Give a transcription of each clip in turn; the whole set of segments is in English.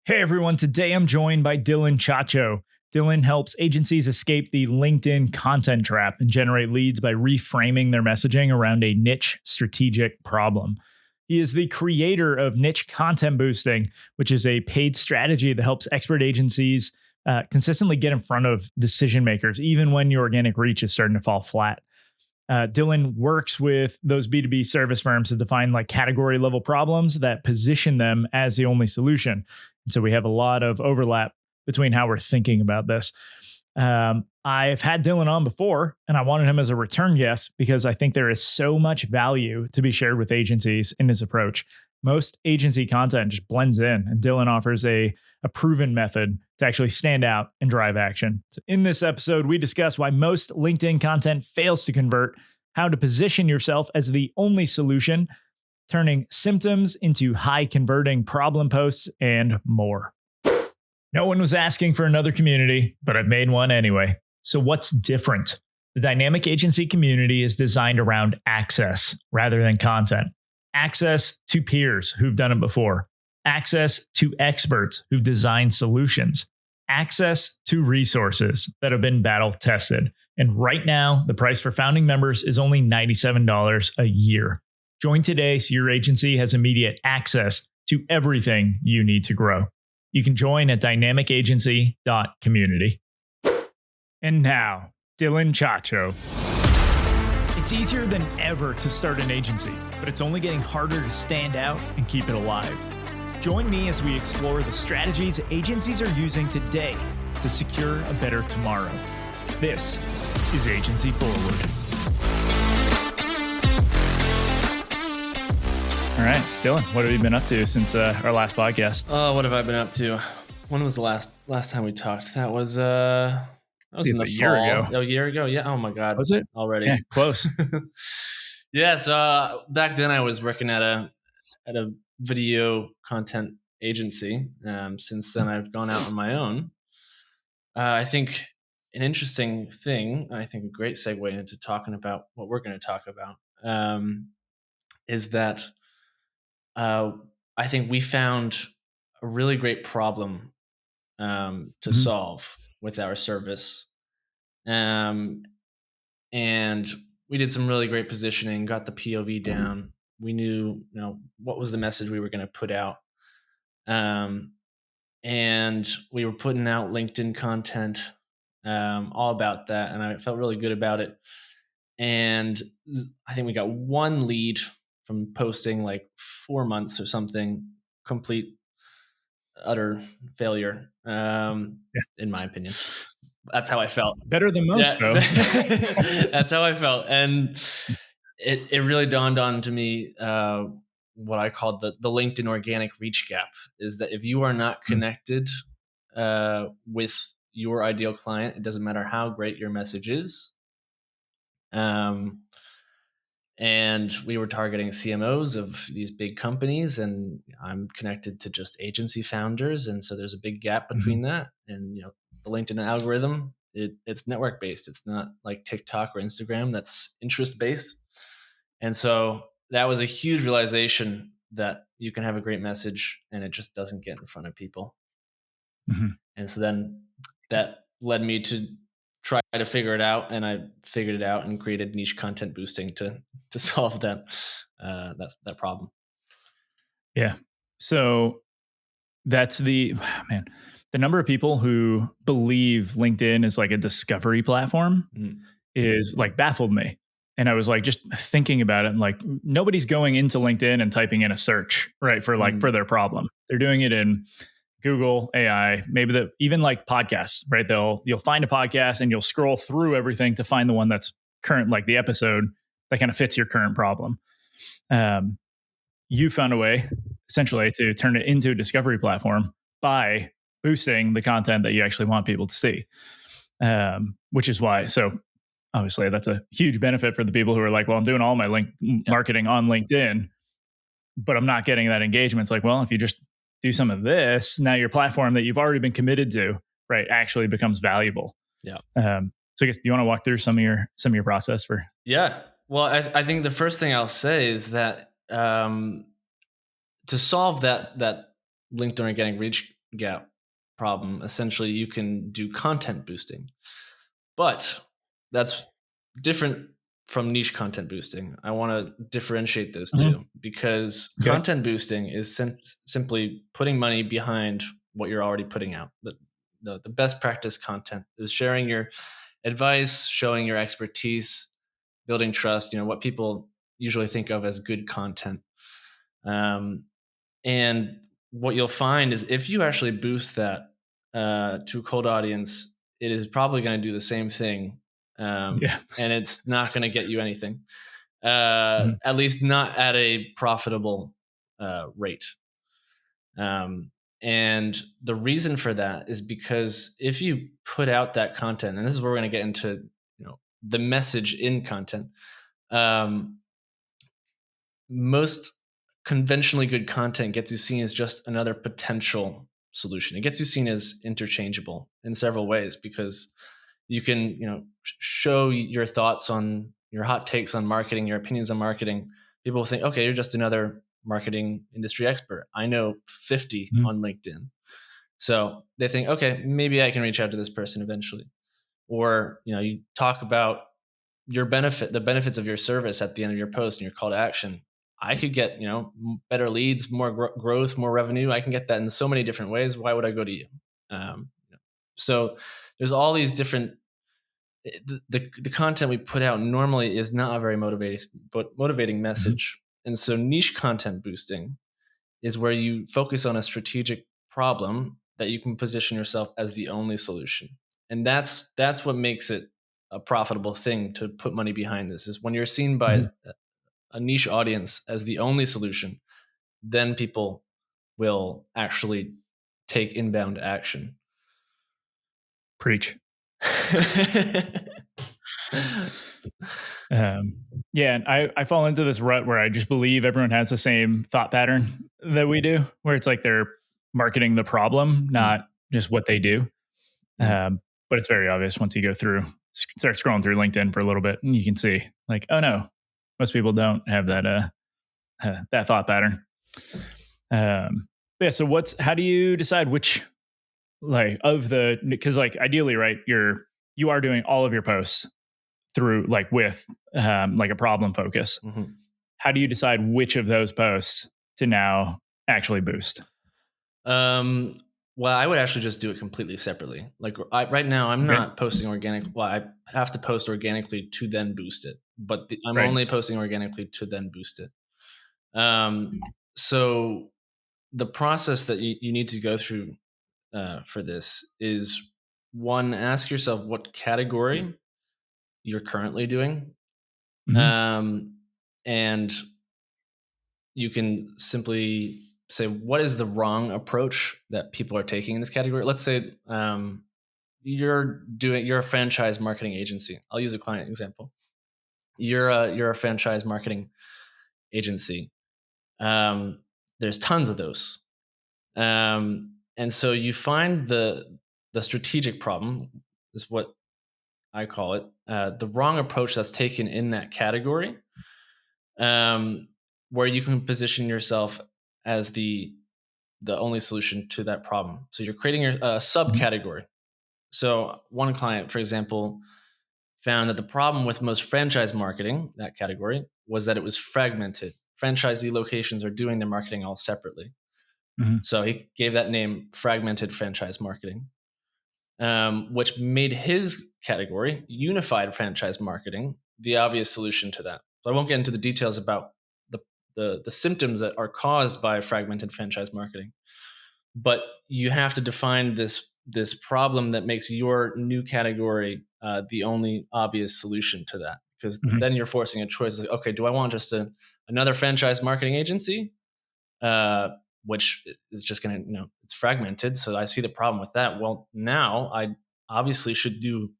Hey everyone, today I'm joined by Dylan Ciaccio. Dylan helps agencies escape the LinkedIn content trap and generate leads by reframing their messaging around a niche strategic problem. He is the creator of Niche Content Boosting, which is a paid strategy that helps expert agencies consistently get in front of decision makers, even when your organic reach is starting to fall flat. Dylan works with those B2B service firms to define like category level problems that position them as the only solution. And so we have a lot of overlap between how we're thinking about this. I've had Dylan on before, and I wanted him as a return guest because I think there is so much value to be shared with agencies in his approach. Most agency content just blends in, and Dylan offers a proven method to actually stand out and drive action. So in this episode, we discuss why most LinkedIn content fails to convert, how to position yourself as the only solution, turning symptoms into high converting problem posts, and more. No one was asking for another community, but I've made one anyway. So what's different? The dynamic agency community is designed around access rather than content. Access to peers who've done it before. Access to experts who've designed solutions. Access to resources that have been battle tested. And right now, the price for founding members is only $97 a year. Join today so your agency has immediate access to everything you need to grow. You can join at dynamicagency.community. And now, Dylan Ciaccio. It's easier than ever to start an agency, but it's only getting harder to stand out and keep it alive. Join me as we explore the strategies agencies are using today to secure a better tomorrow. This is Agency Forward. All right, Dylan, what have you been up to since our last podcast? Oh, what have I been up to? When was the last time we talked? That was in the fall. Year ago. A year ago, yeah. Oh my God, Was it already? Yeah, close. Yeah. So back then, I was working at a video content agency. Since then, I've gone out on my own. I think an interesting thing, I think a great segue into talking about what we're going to talk about, is that I think we found a really great problem to solve with our service. And we did some really great positioning, got the POV down. We knew, what was the message we were going to put out. And we were putting out LinkedIn content, all about that. And I felt really good about it. And I think we got one lead from posting like 4 months or something, complete, utter failure, in my opinion. That's how I felt. Better than most, though. That's how I felt. And it really dawned on to me what I called the LinkedIn organic reach gap, is that if you are not connected with your ideal client, it doesn't matter how great your message is. And we were targeting CMOs of these big companies, and I'm connected to just agency founders. And so there's a big gap between that. And, the LinkedIn algorithm, it's network based. It's not like TikTok or Instagram that's interest based. And so that was a huge realization that you can have a great message and it just doesn't get in front of people. And so then that led me to try to figure it out, and I figured it out and created Niche Content Boosting to solve that problem. Yeah. So that's the number of people who believe LinkedIn is like a discovery platform is like baffled me. And I was like, just thinking about it, and like, nobody's going into LinkedIn and typing in a search, right, for for their problem. They're doing it in Google, AI, maybe even like podcasts, right? You'll find a podcast and you'll scroll through everything to find the one that's current, like the episode that kind of fits your current problem. You found a way essentially to turn it into a discovery platform by boosting the content that you actually want people to see, which is why. So obviously that's a huge benefit for the people who are like, well, I'm doing all my marketing on LinkedIn, but I'm not getting that engagement. It's like, well, if you just do some of this, now your platform that you've already been committed to, right, actually becomes valuable. Yeah. So I guess, do you want to walk through some of your process for? Yeah. Well, I think the first thing I'll say is that to solve that LinkedIn organic reach gap problem, essentially you can do content boosting. But that's different from niche content boosting. I want to differentiate those Mhm. two because Okay. content boosting is simply putting money behind what you're already putting out. The best practice content is sharing your advice, showing your expertise, building trust, what people usually think of as good content. Um, and what you'll find is if you actually boost that to a cold audience, it is probably going to do the same thing. Yeah. And it's not going to get you anything, Mhm. at least not at a profitable rate. Um, and the reason for that is because if you put out that content, and this is where we're going to get into, the message in content. Um, Most conventionally good content gets you seen as just another potential solution. It gets you seen as interchangeable in several ways because you can, show your thoughts on your hot takes on marketing, your opinions on marketing. People will think, okay, you're just another marketing industry expert. I know 50 Mhm. on LinkedIn. So they think, okay, maybe I can reach out to this person eventually. Or, you talk about the benefits of your service at the end of your post and your call to action. I could get, better leads, more growth, more revenue. I can get that in so many different ways. Why would I go to you? Um, so there's all these different, the content we put out normally is not a very motivating Mhm. message. And so niche content boosting is where you focus on a strategic problem that you can position yourself as the only solution. And that's what makes it a profitable thing to put money behind this is when you're seen by Mhm. a niche audience as the only solution, then people will actually take inbound action. Preach. Um, yeah, and I fall into this rut where I just believe everyone has the same thought pattern that we do, where it's like they're marketing the problem, Mm, not just what they do. mm, But it's very obvious once you go through, start scrolling through LinkedIn for a little bit, and you can see, like, oh no, most people don't have that thought pattern. Yeah. So how do you decide which like of the because like ideally, right? You are doing all of your posts through like with like a problem focus. mhm. How do you decide which of those posts to now actually boost? Um, well, I would actually just do it completely separately. Like right now, I'm Okay. not posting organic. Well, I have to post organically to then boost it, but I'm Right. only posting organically to then boost it. So the process that you need to go through for this is one, ask yourself what category you're currently doing. Hmm. Um, and you can simply say, what is the wrong approach that people are taking in this category? Let's say you're a franchise marketing agency. I'll use a client example. You're a franchise marketing agency. There's tons of those. And so you find the strategic problem is what I call it, the wrong approach that's taken in that category, um, where you can position yourself as the only solution to that problem. So you're creating a subcategory. So one client, for example, found that the problem with most franchise marketing, that category, was that it was fragmented. Franchisee locations are doing their marketing all separately. Hmm. So he gave that name fragmented franchise marketing, which made his category, unified franchise marketing, the obvious solution to that. So I won't get into the details about the, the symptoms that are caused by fragmented franchise marketing, but you have to define this problem that makes your new category the only obvious solution to that. Because Hmm. then you're forcing a choice. Like, okay, do I want just another franchise marketing agency, uh, which is just going to, it's fragmented. So I see the problem with that. Well, now I obviously should do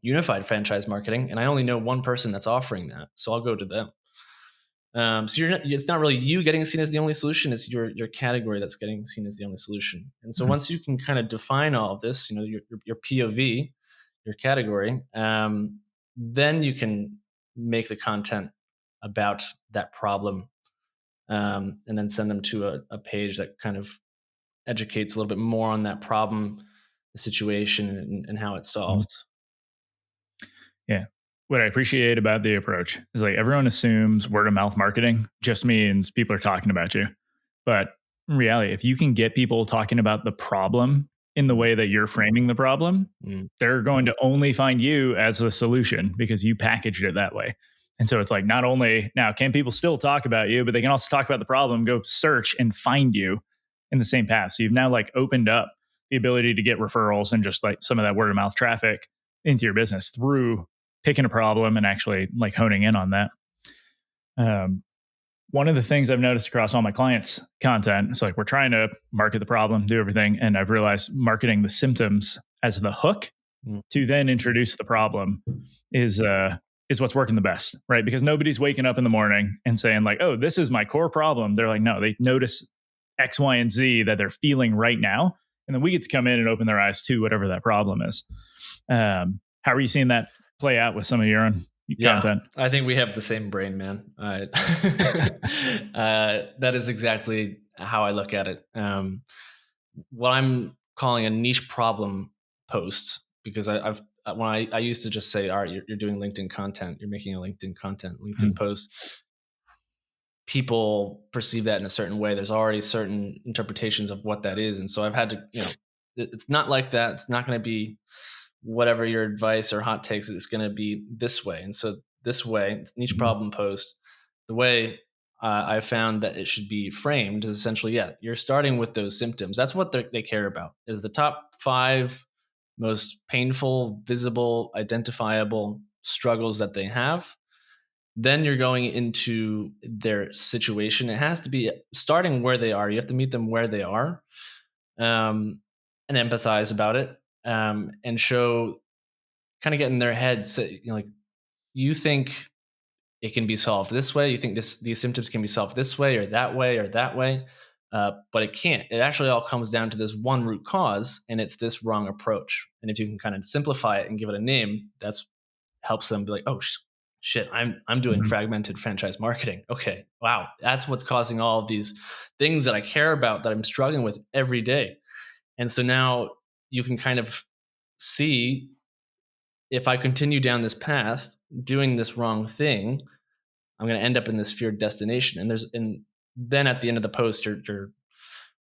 unified franchise marketing, and I only know one person that's offering that, so I'll go to them. So it's not really you getting seen as the only solution; it's your category that's getting seen as the only solution. And so Hmm. once you can kind of define all of this, your POV, your category, then you can make the content about that problem, and then send them to a page that kind of educates a little bit more on that problem, the situation, and how it's Mhm. solved. Yeah. What I appreciate about the approach is like everyone assumes word of mouth marketing just means people are talking about you. But in reality, if you can get people talking about the problem in the Mm, way that you're framing the problem, mm, they're going to only find you as the solution because you packaged it that way. And so it's like not only now can people still talk about you, but they can also talk about the problem, go search and find you in the same path. So you've now like opened up the ability to get referrals and just like some of that word of mouth traffic into your business through picking a problem and actually like honing in on that. Um, One of the things I've noticed across all my clients' content, it's like we're trying to market the problem, do everything, and I've realized marketing the symptoms as the hook mm. to then introduce the problem is what's working the best, right? Because nobody's waking up in the morning and saying like, "Oh, this is my core problem." They're like, no, they notice X, Y, and Z that they're feeling right now, and then we get to come in and open their eyes to whatever that problem is. How are you seeing that play out with some of your own Yeah, content? I think we have the same brain, man. That is exactly how I look at it. What I'm calling a niche problem post, because I've when I used to just say, all right, you're doing LinkedIn content, you're making a LinkedIn post. People perceive that in a certain way. There's already certain interpretations of what that is, and so I've had to, it's not like that. It's not going to be whatever your advice or hot takes. It's going to be this way, and so this way, niche Mhm. problem post, the way I found that it should be framed is essentially, yeah, you're starting with those symptoms. That's what they care about. Is the top 5 most painful, visible, identifiable struggles that they have. Then you're going into their situation. It has to be starting where they are. You have to meet them where they are, um, and empathize about it, and show, kind of get in their head. Say, like, you think it can be solved this way. You think these symptoms can be solved this way or that way or that way, but it can't. It actually all comes down to this one root cause, and it's this wrong approach. And if you can kind of simplify it and give it a name, that's helps them be like, oh shit, I'm doing Mhm. fragmented franchise marketing. Okay, wow, that's what's causing all of these things that I care about that I'm struggling with every day. And so now you can kind of see, if I continue down this path doing this wrong thing, I'm going to end up in this feared destination. And then at the end of the post, you're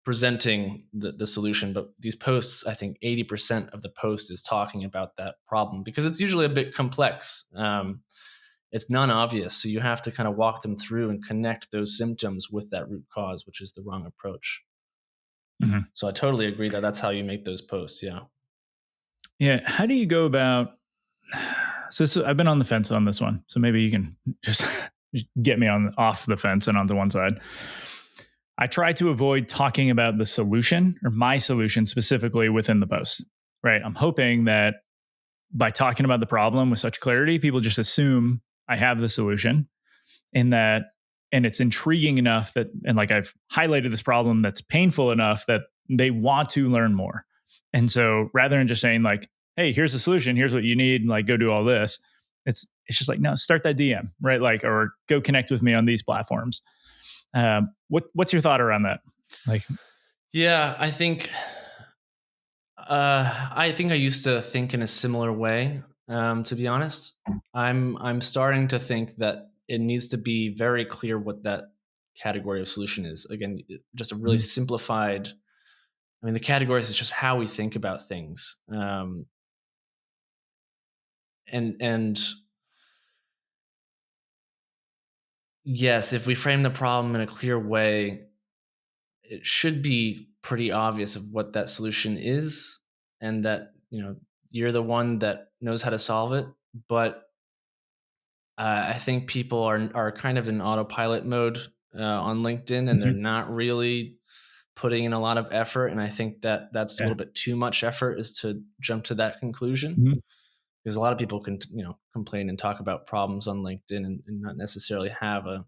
presenting the solution. But these posts, I think 80% of the post is talking about that problem, because it's usually a bit complex. It's non-obvious, so you have to kind of walk them through and connect those symptoms with that root cause, which is the wrong approach. Mhm. So I totally agree that that's how you make those posts. Yeah. Yeah. How do you go about? So I've been on the fence on this one. So maybe you can just get me on off the fence and onto one side. I try to avoid talking about the solution or my solution specifically within the post. Right. I'm hoping that by talking about the problem with such clarity, people just assume I have the solution in that, and it's intriguing enough that, and like I've highlighted this problem that's painful enough that they want to learn more. And so rather than just saying like, hey, here's the solution, here's what you need, and like go do all this, it's just like, no, start that DM, right? Like, or go connect with me on these platforms. What's your thought around that? Like, Yeah, I think I used to think in a similar way. To be honest, I'm starting to think that it needs to be very clear what that category of solution is. Again, just a really mhm, simplified. I mean, the categories is just how we think about things, and yes, if we frame the problem in a clear way, it should be pretty obvious of what that solution is, and that you're the one that knows how to solve it. But I think people are kind of in autopilot mode on LinkedIn, and they're mhm, not really putting in a lot of effort. And I think that that's a yeah, little bit too much effort, is to jump to that conclusion, mhm, because a lot of people can complain and talk about problems on LinkedIn, and not necessarily have a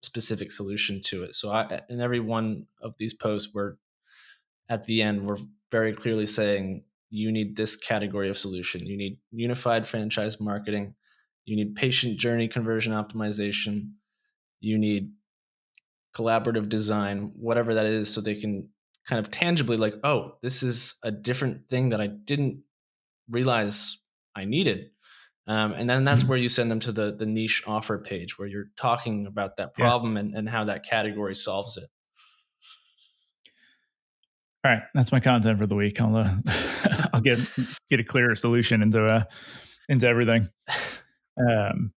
specific solution to it. So in every one of these posts, we're at the end, we're very clearly saying, you need this category of solution. You need unified franchise marketing. You need patient journey conversion optimization. You need collaborative design, whatever that is, so they can kind of tangibly like, oh, this is a different thing that I didn't realize I needed. And then that's Mhm. where you send them to the niche offer page where you're talking about that Yeah. problem and how that category solves it. All right. That's my content for the week. I'll get a clearer solution into everything. Um,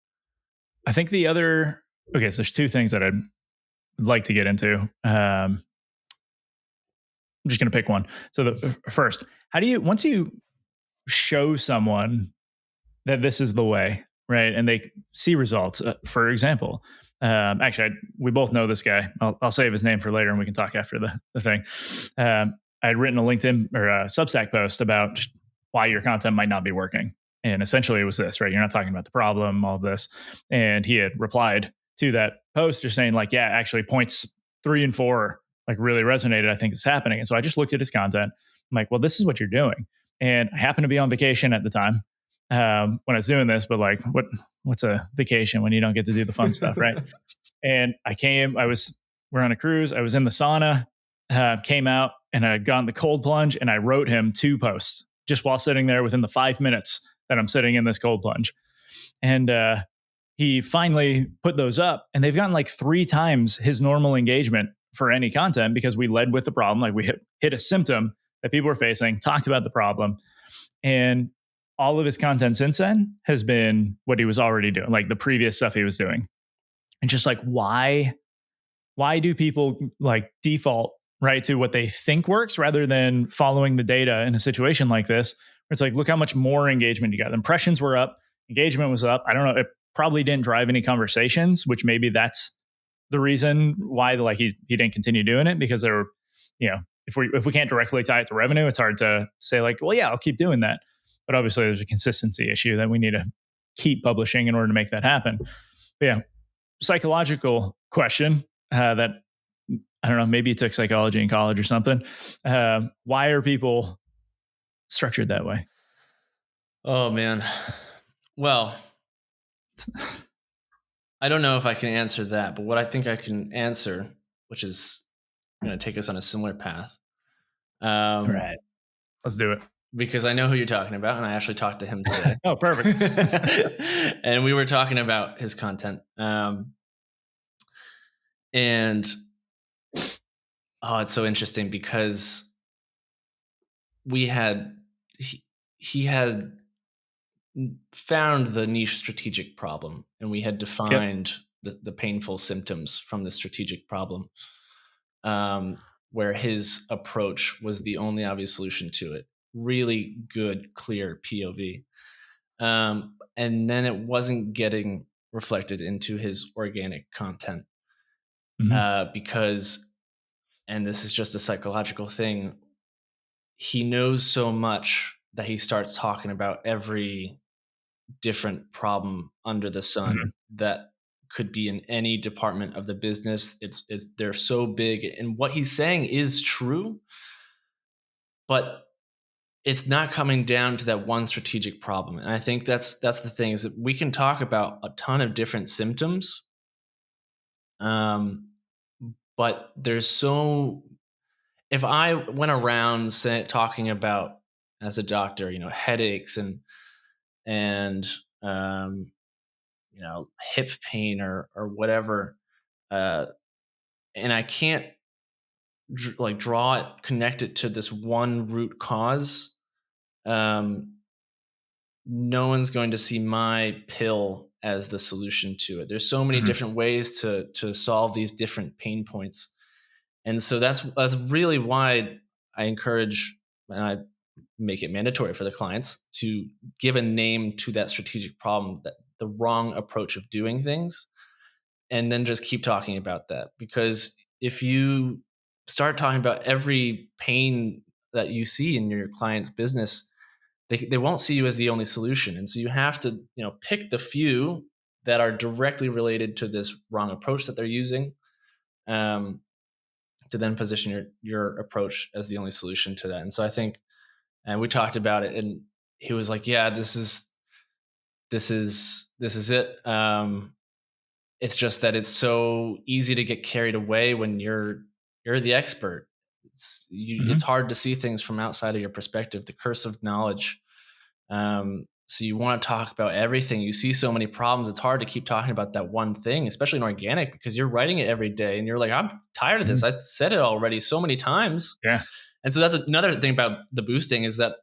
I think the other, okay, so there's two things that I'd like to get into. I'm just going to pick one. So the first, how do you, once you show someone that this is the way, right? And they see results. For example, we both know this guy. I'll save his name for later, and we can talk after the thing. I had written a LinkedIn or a Substack post about just why your content might not be working, and essentially it was this, right? You're not talking about the problem, all this, and he had replied to that post just saying like, yeah, actually points 3 and 4 like really resonated. I think it's happening, and so I just looked at his content. I'm like, well, this is what you're doing, and I happened to be on vacation at the time when I was doing this, but like, what's a vacation when you don't get to do the fun stuff, right? And we're on a cruise. I was in the sauna, came out, and I got in the cold plunge, and I wrote him 2 posts just while sitting there within the 5 minutes that I'm sitting in this cold plunge. And he finally put those up, and they've gotten like 3 times his normal engagement for any content because we led with the problem. Like we hit a symptom that people were facing, talked about the problem, and all of his content since then has been what he was already doing, like the previous stuff he was doing. And just like, why do people like default right to what they think works rather than following the data in a situation like this? Where it's like, look how much more engagement you got. Impressions were up, engagement was up. I don't know. It probably didn't drive any conversations, which maybe that's the reason why like he didn't continue doing it, because there were, if we can't directly tie it to revenue, it's hard to say like, well, yeah, I'll keep doing that. But obviously there's a consistency issue that we need to keep publishing in order to make that happen. But yeah, psychological question that I don't know, maybe you took psychology in college or something. Why are people structured that way? Oh man. Well, I don't know if I can answer that, but what I think I can answer, which is going to take us on a similar path, All right, let's do it. because I know who you're talking about, and I actually talked to him today. Oh, perfect. And we were talking about his content. And it's so interesting because he had found the niche strategic problem, and we had Yep. defined the painful symptoms from the strategic problem, where his approach was the only obvious solution to it. Really good, clear POV. And then it wasn't getting reflected into his organic content Mm-hmm. because, and this is just a psychological thing, he knows so much that he starts talking about every different problem under the Mm-hmm. sun that could be in any department of the business. It's they're so big, and what he's saying is true, but it's not coming down to that one strategic problem. And I think that's the thing, is that we can talk about a ton of different symptoms, um, but there's so, if I went around talking about, as a doctor, headaches and um, hip pain or whatever, uh, and I can't draw it, connect it to this one root cause, um, no one's going to see my pill as the solution to it. There's so many Mm-hmm. different ways to solve these different pain points, and so that's really why I encourage, and I make it mandatory for the clients to give a name to that strategic problem, that the wrong approach of doing things, and then just keep talking about that. Because if you start talking about every pain that you see in your client's business, they won't see you as the only solution. And so you have to, pick the few that are directly related to this wrong approach that they're using, um, to then position your approach as the only solution to that. And so I think, and we talked about it, and he was like, yeah, this is it. It's just that it's so easy to get carried away when you're the expert. It's hard to see things from outside of your perspective, the curse of knowledge. So you want to talk about everything. You see so many problems. It's hard to keep talking about that one thing, especially in organic, because you're writing it every day and you're like, I'm tired of this. Mhm. I said it already so many times. Yeah. And so that's another thing about the boosting is that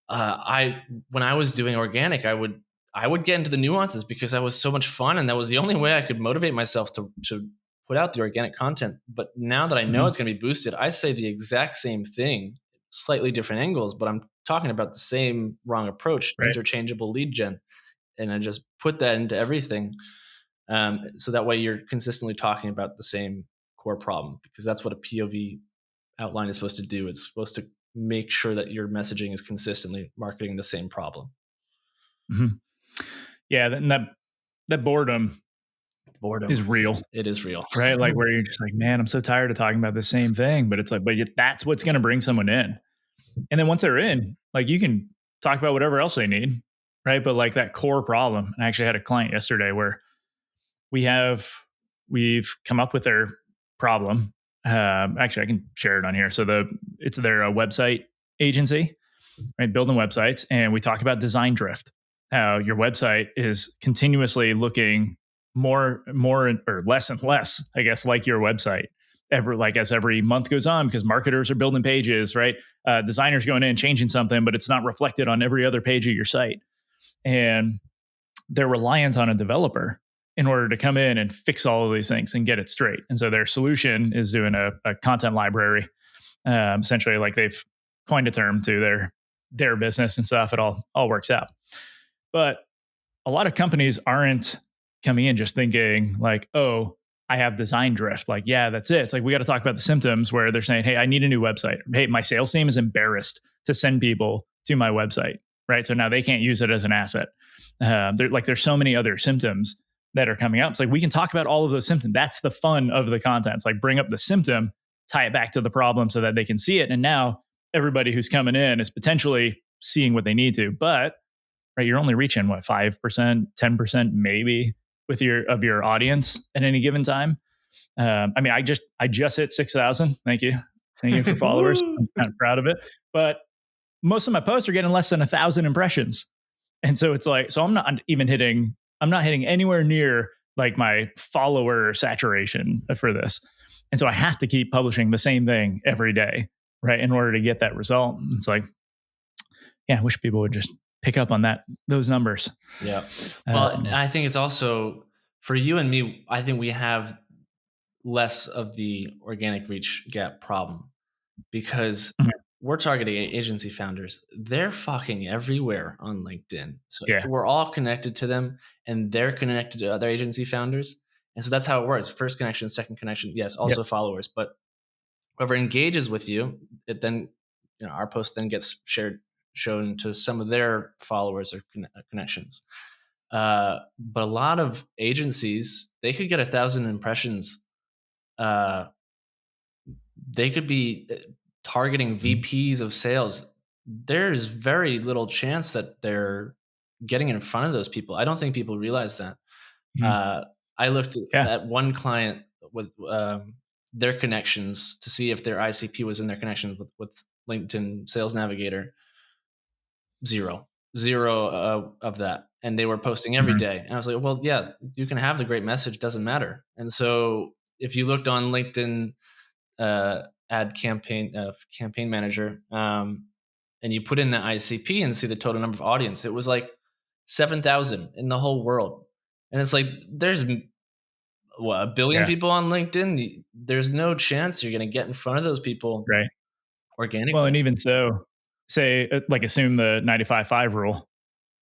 I when I was doing organic, I would get into the nuances because that was so much fun, and that was the only way I could motivate myself to put out the organic content. But now that I know Mhm. it's going to be boosted, I say the exact same thing, slightly different angles, but I'm talking about the same wrong approach, Right. interchangeable lead gen, and I just put that into everything, so that way you're consistently talking about the same core problem because that's what a POV outline is supposed to do. It's supposed to make sure that your messaging is consistently marketing the same problem. Mhm. Yeah, and that boredom Boredom. is real, It is real. right? Like where you're just like, man, I'm so tired of talking about the same thing. But it's like, that's what's going to bring someone in. And then once they're in, like you can talk about whatever else they need, right? But like that core problem. And I actually had a client yesterday where we've come up with their problem. Actually, I can share it on here. So it's their website agency, right? Building websites, and we talk about design drift. How your website is continuously looking more or less and less, I guess, like your website. As every month goes on, because marketers are building pages, right? Designers going in changing something, but it's not reflected on every other page of your site, and they're reliant on a developer in order to come in and fix all of these things and get it straight. And so their solution is doing a content library, essentially like they've coined a term to their business and stuff. It all works out. But a lot of companies aren't coming in just thinking like, oh, I have design drift. Like, yeah, that's it. It's like we got to talk about the symptoms where they're saying, hey, I need a new website. Hey, my sales team is embarrassed to send people to my website, right? So now they can't use it as an asset. There's so many other symptoms that are coming up. It's like we can talk about all of those symptoms. That's the fun of the content. It's like bring up the symptom, tie it back to the problem so that they can see it. And now everybody who's coming in is potentially seeing what they need to. But right, you're only reaching what 5%, 10% maybe with your audience at any given time. I mean, I just hit 6,000. Thank you for followers. Woo! I'm kind of proud of it. But most of my posts are getting less than 1,000 impressions. And so it's like, so I'm not hitting anywhere near like my follower saturation for this. And so I have to keep publishing the same thing every day, right? In order to get that result. It's like, yeah, I wish people would just pick up on those numbers. Yeah. Well, Um, I think it's also for you and me, I think we have less of the organic reach gap problem because mhm, we're targeting agency founders. They're fucking everywhere on LinkedIn. So yeah, we're all connected to them and they're connected to other agency founders. And so that's how it works. First connection, second connection, yes, yep, also followers. But whoever engages with you, it then, our post then gets shown to some of their followers or connections. But a lot of agencies, they could get 1,000 impressions. Uh, they could be targeting mhm, VPs of sales. There's very little chance that they're getting in front of those people. I don't think people realize that. mhm, Uh, I looked yeah, at one client with their connections to see if their ICP was in their connections with LinkedIn Sales Navigator. Zero, zero of that. And they were posting every mhm, day. And I was like, well, yeah, you can have the great message, doesn't matter. And so if you looked on LinkedIn ad campaign manager, and you put in the ICP and see the total number of audience, it was like 7,000 in the whole world. And it's like, there's what, a billion yeah, people on LinkedIn. There's no chance you're going to get in front of those people right. Well, organically. and even so, say like assume the 95/5 rule,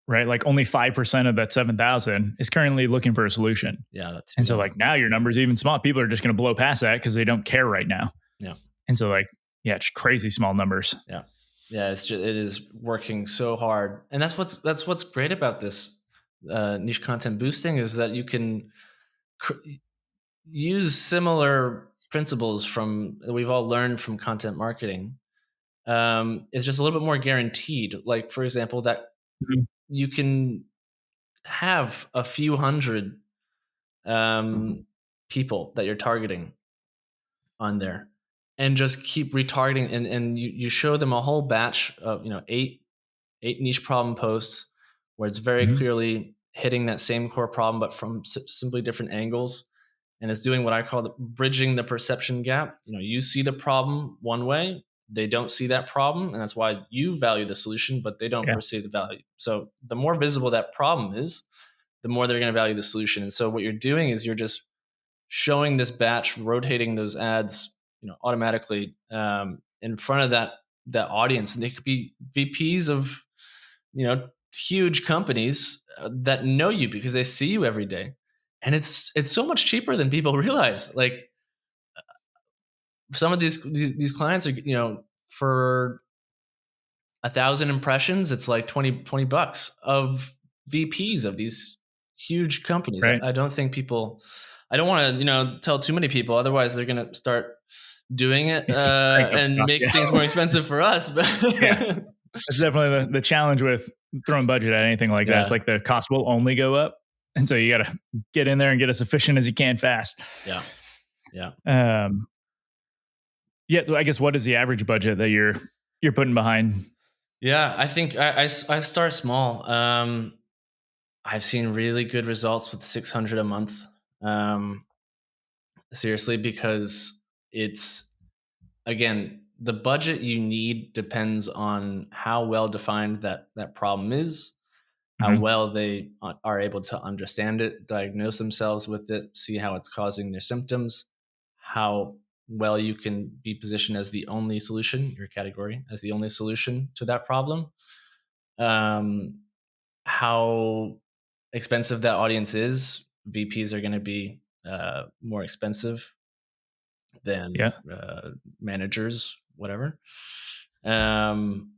right? Like only 5% of that 7,000 is currently looking for a solution. Yeah, that And too. so like now your numbers even small. People are just going to blow past that because they don't care right now. Yeah. And so like, yeah, it's crazy small numbers. Yeah. Yeah, it is working so hard. And that's what's great about this niche content boosting is that you can cr- use similar principles from that we've all learned from content marketing. It's just a little bit more guaranteed. Like for example, that Mhm, you can have a few hundred people that you're targeting on there. and just keep retargeting, and you show them a whole batch of, eight niche problem posts where it's very Mhm. clearly hitting that same core problem, but from simply different angles. And it's doing what I call bridging the perception gap. You see the problem one way, they don't see that problem, and that's why you value the solution, but they don't Yeah. perceive the value. So the more visible that problem is, the more they're going to value the solution. And so what you're doing is you're just showing this batch, rotating those ads, automatically in front of that audience. And they could be VPs of, huge companies that know you because they see you every day, and it's so much cheaper than people realize. Like, some of these clients are, for 1,000 impressions, it's like 20 bucks of VPs of these huge companies. Right. I don't think people. I don't want to, tell too many people. Otherwise, they're going to start doing it It's gonna crank up and cost, make yeah. things more expensive for us. Yeah. But That's definitely the challenge with throwing budget at anything like that. It's yeah, like the cost will only go up. And so you gotta get in there and get as efficient as you can fast. yeah, yeah. Um, yeah, so I guess what is the average budget that you're putting behind? Yeah, I think I start small. I've seen really good results with 600 a month. Um, Seriously, because it's, again, the budget you need depends on how well defined that problem is, how Mhm. well they are able to understand it, diagnose themselves with it, see how it's causing their symptoms, how well you can be positioned as the only solution, your category as the only solution to that problem, um, how expensive that audience is. VPs are going to be more expensive than Yeah. managers, whatever. Um,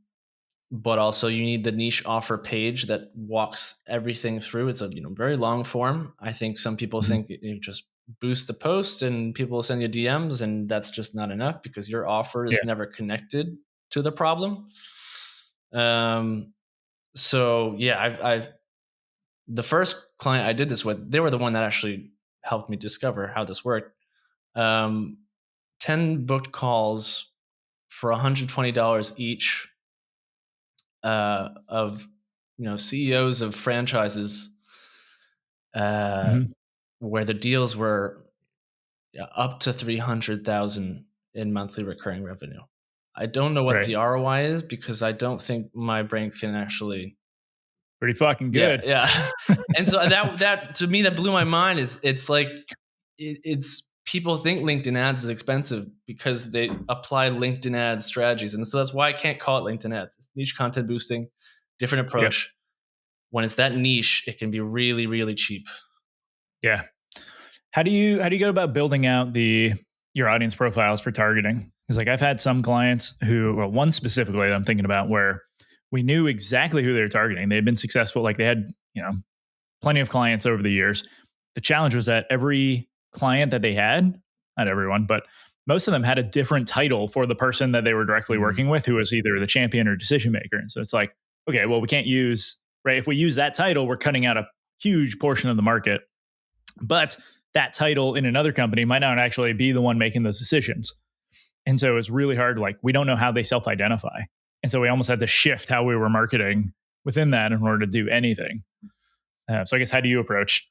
but also you need the niche offer page that walks everything through. It's a very long form. I think some people Mhm. think you just boost the post and people will send you DMs, and that's just not enough because your offer Yeah. is never connected to the problem. Um, so yeah, I've the first client I did this with, they were the one that actually helped me discover how this worked. Um, 10 booked calls for $120 each, of CEOs of franchises, uh, Mhm. where the deals were, yeah, up to 300,000 in monthly recurring revenue. I don't know what Right. the ROI is because I don't think my brain can actually. Pretty fucking Yeah, good. yeah. And so that to me, that blew my mind. Is It's like, it's people think LinkedIn ads is expensive because they apply LinkedIn ads strategies, and so that's why I can't call it LinkedIn ads. It's niche content boosting, different Yep. approach. When it's that niche, it can be really, really cheap. Yeah. How do you go about building out the your audience profiles for targeting? Because like I've had some clients who, well, one specifically that I'm thinking about where we knew exactly who they were targeting. They had been successful, like they had, plenty of clients over the years. The challenge was that every client that they had, not everyone, but most of them had a different title for the person that they were directly Mm, working with, who was either the champion or decision maker. And so it's like, okay, well, we can't use, right? If we use that title, we're cutting out a huge portion of the market. But that title in another company might not actually be the one making those decisions. And so it's really hard. Like, we don't know how they self identify. And so we almost had to shift how we were marketing within that in order to do anything. So I guess, how do you approach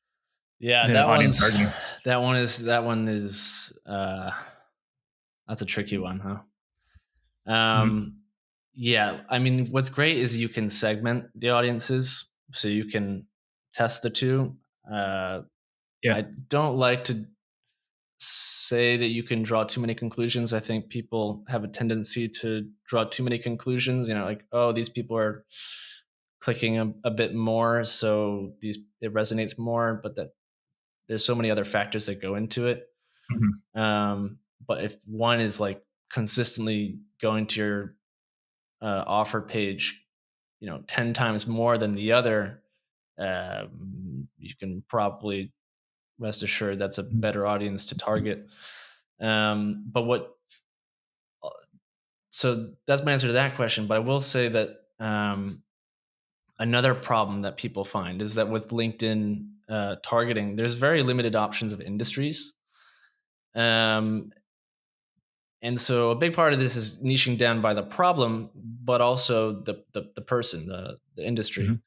yeah, the audience targeting? that one is that's a tricky one, huh? Mhm. Um, yeah, I mean, what's great is you can segment the audiences, so you can test the two. Uh, Yeah. I don't like to say that you can draw too many conclusions. I think people have a tendency to draw too many conclusions. Like, oh, these people are clicking a bit more, so it resonates more. But that there's so many other factors that go into it. Mhm. But if one is like consistently going to your offer page, 10 times more than the other, you can probably rest assured that's a Mhm. better audience to target. But so that's my answer to that question. But I will say that another problem that people find is that with LinkedIn targeting, there's very limited options of industries. Um, And so a big part of this is niching down by the problem, but also the person, the industry. Mhm.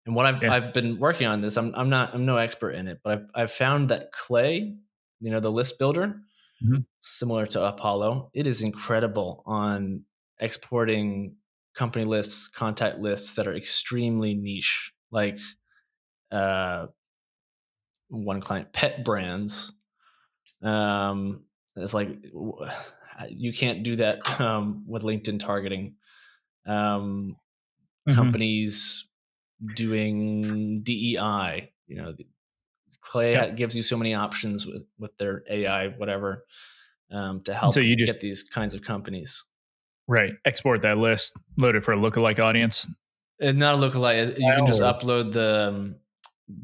And what Yeah. I've been working on this. I'm no expert in it, but I've found that Clay, the list builder, Mhm. similar to Apollo, it is incredible on exporting company lists, contact lists that are extremely niche, like uh, one client, pet brands. It's like you can't do that with LinkedIn targeting. Um, Mhm. Companies doing DEI, Clay Yep. gives you so many options with their AI, whatever, to And so help you just get these kinds of companies. right, export that list, load it for a lookalike audience And not a lookalike. You can file just or upload the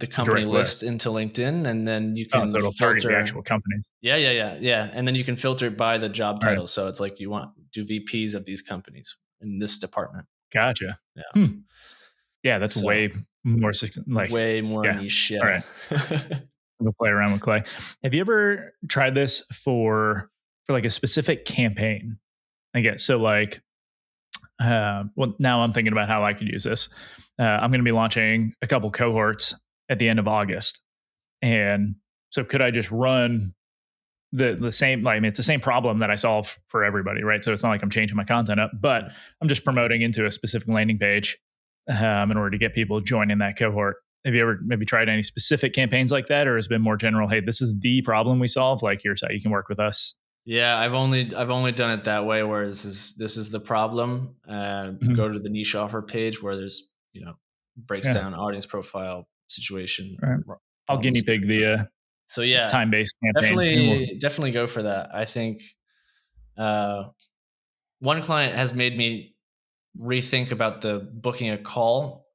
a company direct list list? into LinkedIn, and then you Oh, can so it'll target the filter. actual companies. Yeah. And then you can filter it by the job All right. title. So it's like you want do VPs of these companies in this department. Gotcha. Yeah. Hmm. Yeah, that's So way more like, way more yeah. niche. All Yeah. right. We'll play around with Clay. Have you ever tried this for like a specific campaign? I guess so. Like, well, now I'm thinking about how I could use this. I'm going to be launching a couple cohorts at the end of August, and so could I just run the same? Like, I mean, it's the same problem that I solve for everybody, right? So it's not like I'm changing my content up, but Yeah. I'm just promoting into a specific landing page in order to get people joining that cohort. Have you ever maybe tried any specific campaigns like that, or has it been more general? Hey, this is the problem we solve. Like, here's how you can work with us. Yeah, I've only done it that way. Where this is the problem. Mhm. Go to the niche offer page where there's breaks Yeah, down audience profile, situation, all right. I'll problem guinea statement. pig the So yeah, time-based campaign, and we'll. definitely go for that. I think uh, one client has made me rethink about the booking a call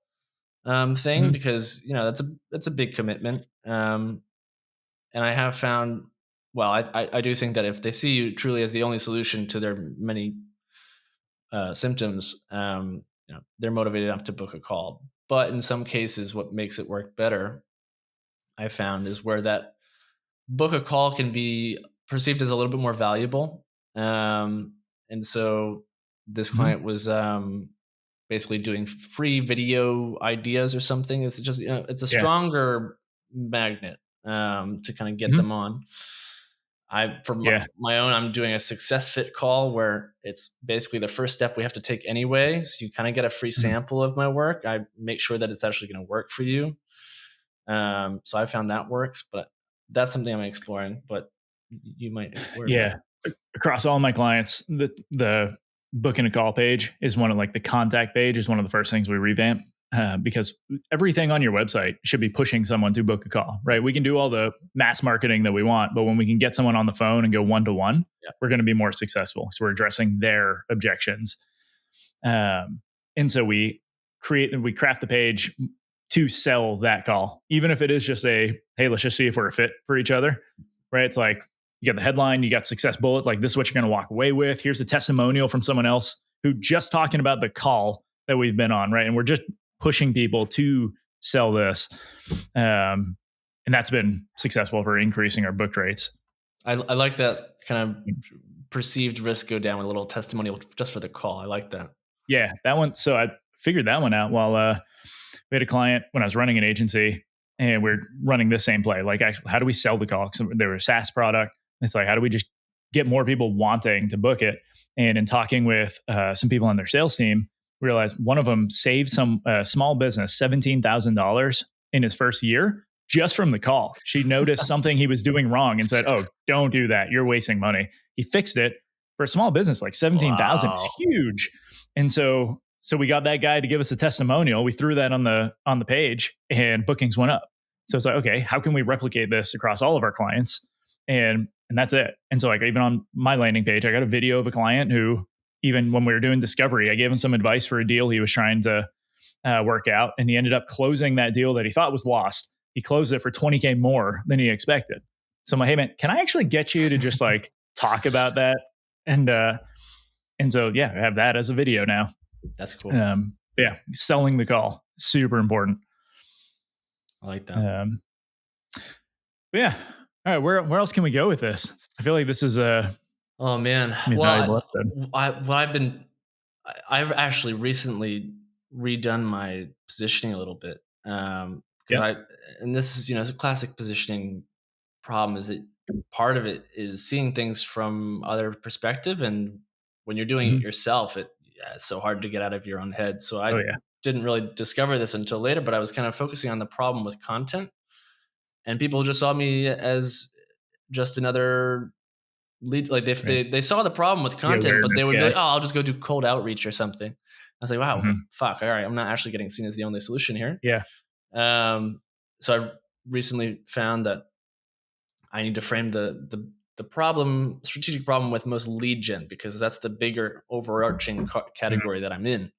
thing, Mhm. because that's a big commitment. And I have found, well, I do think that if they see you truly as the only solution to their many symptoms, they're motivated enough to book a call. But in some cases, what makes it work better, I found, is where that book a call can be perceived as a little bit more valuable. And so this Mhm. client was basically doing free video ideas or something. It's just, it's a Yeah. stronger magnet to kind of get Mhm. them on. For Yeah. my own, I'm doing a success fit call where it's basically the first step we have to take anyway. So you kind of get a free Mhm. sample of my work. I make sure that it's actually going to work for you. So I found that works, but that's something I'm exploring. But you might explore it Yeah. better. Across all my clients, the booking a call page is one of like the contact page is one of the first things we revamp because everything on your website should be pushing someone to book a call, right? We can do all the mass marketing that we want, but when we can get someone on the phone and go one to one, Yeah, we're going to be more successful. So we're addressing their objections. Um, and so we craft the page to sell that call, even if it is just a, hey, let's just see if we're a fit for each other, right? It's like you got the headline, you got success bullet, like this is what you're going to walk away with. Here's a testimonial from someone else who just talking about the call that we've been on, right? And we're just pushing people to sell this. Um, and that's been successful for increasing our booked rates. I like that kind of perceived risk go down with a little testimonial just for the call. I like that. Yeah, that one. So I figured that one out while we had a client when I was running an agency, and we're running the same play. Like, actually, how do we sell the call? Because they were a SaaS product. It's like, how do we just get more people wanting to book it? And in talking with some people on their sales team, we realized one of them saved some small business $17,000 in his first year just from the call. She noticed something he was doing wrong and said, "Oh, don't do that. You're wasting money." He fixed it. For a small business, like 17,000 is Wow. huge. And so we got that guy to give us a testimonial. We threw that on the page, and bookings went up. So it's like, okay, how can we replicate this across all of our clients? And that's it. And so like even on my landing page, I got a video of a client who, even when we were doing discovery, I gave him some advice for a deal he was trying to work out, and he ended up closing that deal that he thought was lost. He closed it for 20K more than he expected. So I'm like, hey man, can I actually get you to just like talk about that? And so yeah, I have that as a video now. That's cool. Yeah, selling the call, super important. I like that. Um, but yeah. All right, where else can we go with this? I feel like this is a Oh man. I mean, valuable episode. What I've been I've actually recently redone my positioning a little bit. Because Yeah. I and this is, it's a classic positioning problem is that part of it is seeing things from other perspective, and when you're doing it Mhm. yourself, it's so hard to get out of your own head. So I Oh yeah. didn't really discover this until later, but I was kind of focusing on the problem with content, and people just saw me as just another lead. Like if Right. they saw the problem with The content, but they awareness would be guy. like, "Oh, I'll just go do cold outreach or something." I was like, "Wow, Mhm. fuck! All right, I'm not actually getting seen as the only solution here." Yeah. So I recently found that I need to frame the problem, strategic problem, with most lead gen, because that's the bigger overarching Mhm. category that I'm in,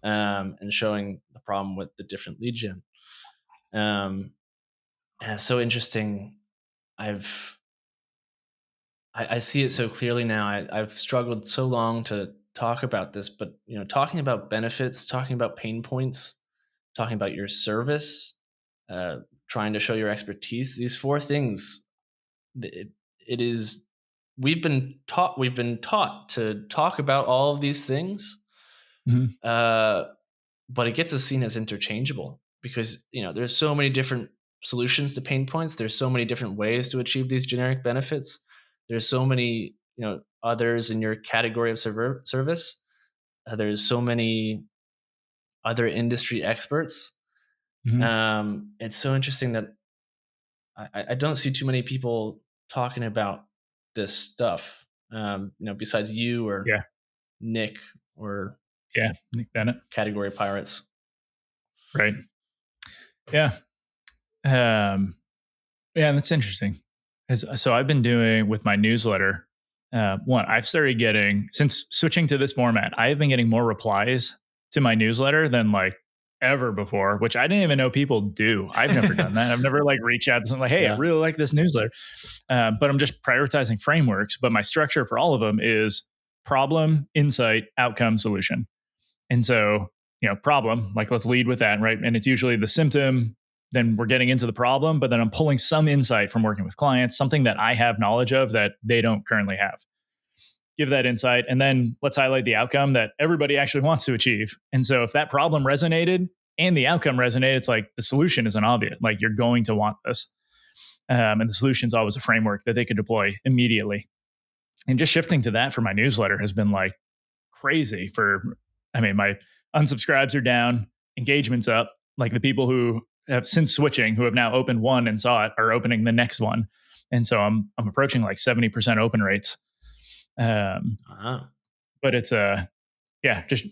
and showing the problem with the different lead gen. Um, and it's so interesting. I've I see it so clearly now. I've struggled so long to talk about this, but talking about benefits, talking about pain points, talking about your service, uh, trying to show your expertise. These four things, it, it is. We've been taught to talk about all of these things, Mhm. uh, but it gets us seen as interchangeable because there's so many different solutions to pain points. There's so many different ways to achieve these generic benefits. There's so many others in your category of service. There's so many other industry experts. Mhm. It's so interesting that I don't see too many people talking about this stuff. Besides you or Yeah. Nick or Yeah. Nick Bennett. category pirates. Right. Yeah. Um, yeah, that's interesting. So I've been doing with my newsletter. One, I've started getting since switching to this format. I have been getting more replies to my newsletter than like ever before, which I didn't even know people do. I've never done that. I've never like reached out to someone like, "Hey, I Yeah. really like this newsletter," but I'm just prioritizing frameworks. But my structure for all of them is problem, insight, outcome, solution. And so, problem, like let's lead with that, right? And it's usually the symptom, then we're getting into the problem, but then I'm pulling some insight from working with clients, something that I have knowledge of that they don't currently have. Give that insight, and then let's highlight the outcome that everybody actually wants to achieve. And so, if that problem resonated and the outcome resonated, it's like the solution isn't obvious. Like you're going to want this. And the solution is always a framework that they could deploy immediately. And just shifting to that for my newsletter has been like crazy for I mean, my unsubscribes are down, engagement's up. Like the people who have since switching, who have now opened one and saw it, are opening the next one. And so I'm approaching like 70% open rates. Um, Ah, but it's yeah, just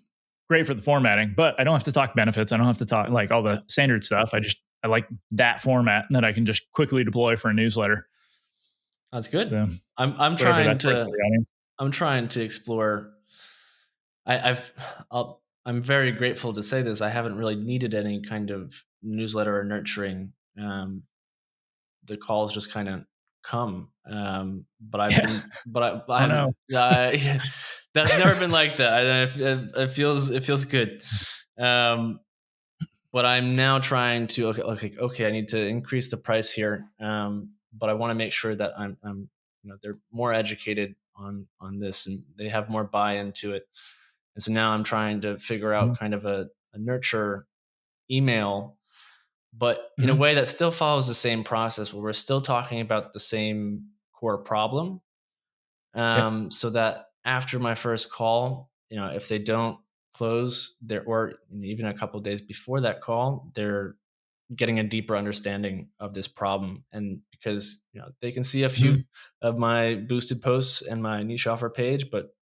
great for the formatting. But I don't have to talk benefits. I don't have to talk like all yeah, the standard stuff. I like that format that I can just quickly deploy for a newsletter. that's good. So I'm whatever trying that's worth for to the audience. I'm trying to explore. I've I'm very grateful to say this. I haven't really needed any kind of newsletter or nurturing. The calls just kind of come. But I've Yeah. been, but Oh I'm, no. that's never been like that. It feels good. Um, but I'm now trying to okay, I need to increase the price here. But I want to make sure that I'm they're more educated on this and they have more buy into it. And so now I'm trying to figure Mhm. out kind of a nurture email, but in a Mhm. way that still follows the same process where we're still talking about the same core problem. Yeah. So that after my first call, if they don't close there, or even a couple of days before that call, they're getting a deeper understanding of this problem. And because they can see a few Mhm. of my boosted posts and my niche offer page, but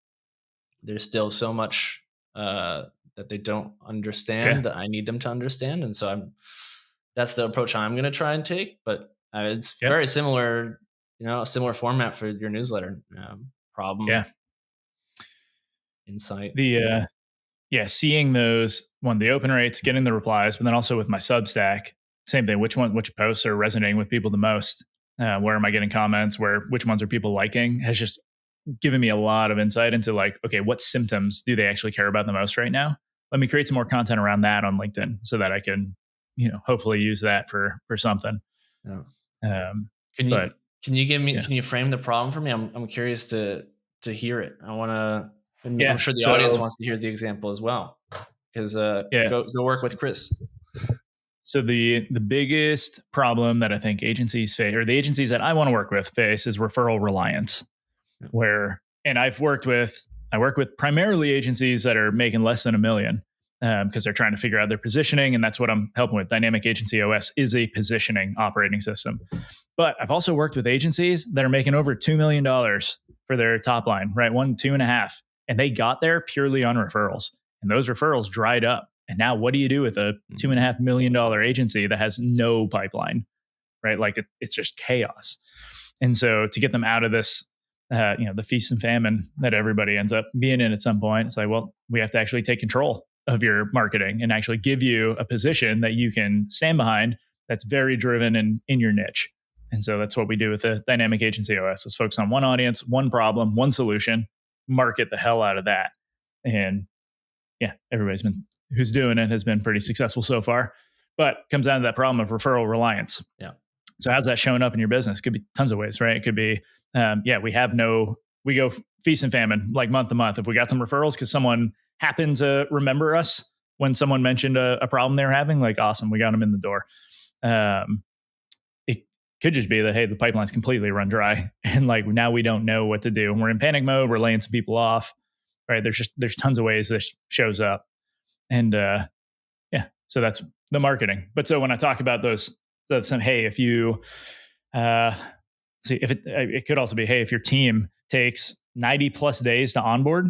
there's still so much uh, that they don't Yeah. understand that I need them to understand. And so that's the approach I'm going to try and take. But it's Yep. very similar, a similar format for your newsletter. Yeah. Problem, insight. The yeah, seeing those the open rates, getting the replies, but then also with my Substack, same thing. Which posts are resonating with people the most? Where am I getting comments? Which ones are people liking? Has just given me a lot of insight into like, okay, what symptoms do they actually care about the most right now? Let me create some more content around that on LinkedIn so that I can, hopefully use that for something. Yeah. Um, Can you but can you give me yeah, can you frame the problem for me? I'm curious to. to hear it. I want to. Yeah. I'm sure the So, audience wants to hear the example as well. Because yeah. go work with Chris. So the biggest problem that I think agencies face, or the agencies that I want to work with face, is referral reliance. Where, and I work with primarily agencies that are making less than $1 million because they're trying to figure out their positioning, and that's what I'm helping with. Dynamic Agency OS is a positioning operating system. But I've also worked with agencies that are making over $2 million for their top line, right? 1, 2.5, and they got there purely on referrals, and those referrals dried up. And now, what do you do with a $2.5 million agency that has no pipeline, right? Like it's just chaos. And so, to get them out of this, the feast and famine that everybody ends up being in at some point, it's like, well, we have to actually take control of your marketing and actually give you a position that you can stand behind that's very driven in your niche. And so that's what we do with the Dynamic Agency OS. Let's focus on one audience, one problem, one solution, market the hell out of that. And yeah, who's doing it has been pretty successful so far. But it comes down to that problem of referral reliance. Yeah. So how's that showing up in your business? Could be tons of ways, right? It could be, we go feast and famine, like month to month. If we got some referrals because someone happened to remember us when someone mentioned a problem they were having, like, awesome, we got them in the door. It could just be that, hey, the pipeline's completely run dry, and like now we don't know what to do, and we're in panic mode. We're laying some people off, right? There's tons of ways this shows up, and so that's the marketing. But so when I talk about those, hey, if you it could also be, hey, if your team takes 90 plus days to onboard,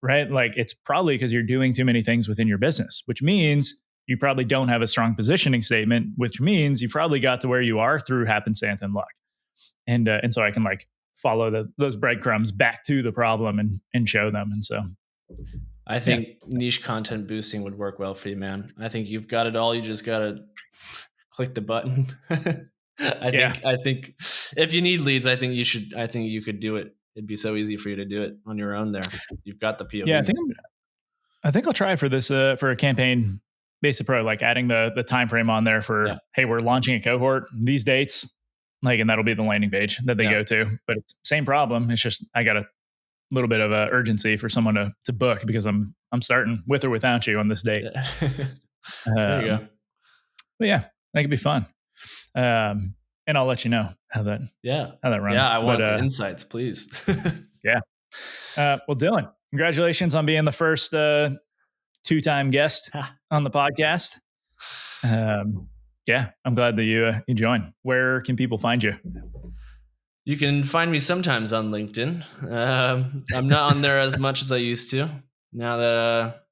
right? Like, it's probably because you're doing too many things within your business, which means you probably don't have a strong positioning statement, which means you probably got to where you are through happenstance and luck. And so I can like follow those breadcrumbs back to the problem and show them. And so I think niche content boosting would work well for you, man. I think you've got it all. You just got to click the button. I think if you need leads, I think you could do it. It'd be so easy for you to do it on your own there. You've got the POV. Yeah, I think I'll try for this for a campaign based approach, like adding the time frame on there for, hey, we're launching a cohort, these dates, like, and that'll be the landing page that they go to. But it's same problem. It's just I got a little bit of urgency for someone to book because I'm starting with or without you on this date. There you go. But yeah, that could be fun. And I'll let you know how that runs. Yeah, I want the insights, please. Yeah. Well, Dylan, congratulations on being the first 2-time guest on the podcast. Yeah, I'm glad that you joined. Where can people find you? You can find me sometimes on LinkedIn. I'm not on there as much as I used to now that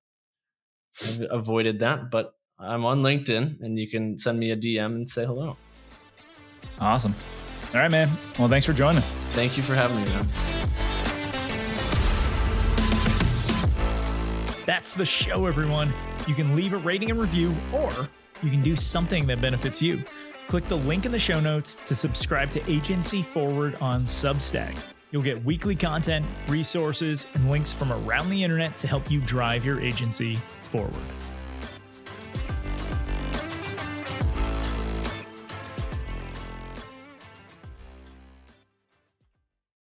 I've avoided that, but I'm on LinkedIn, and you can send me a DM and say hello. Awesome. All right, man. Well, thanks for joining. Thank you for having me, man. That's the show, everyone. You can leave a rating and review, or you can do something that benefits you. Click the link in the show notes to subscribe to Agency Forward on Substack. You'll get weekly content, resources, and links from around the internet to help you drive your agency forward.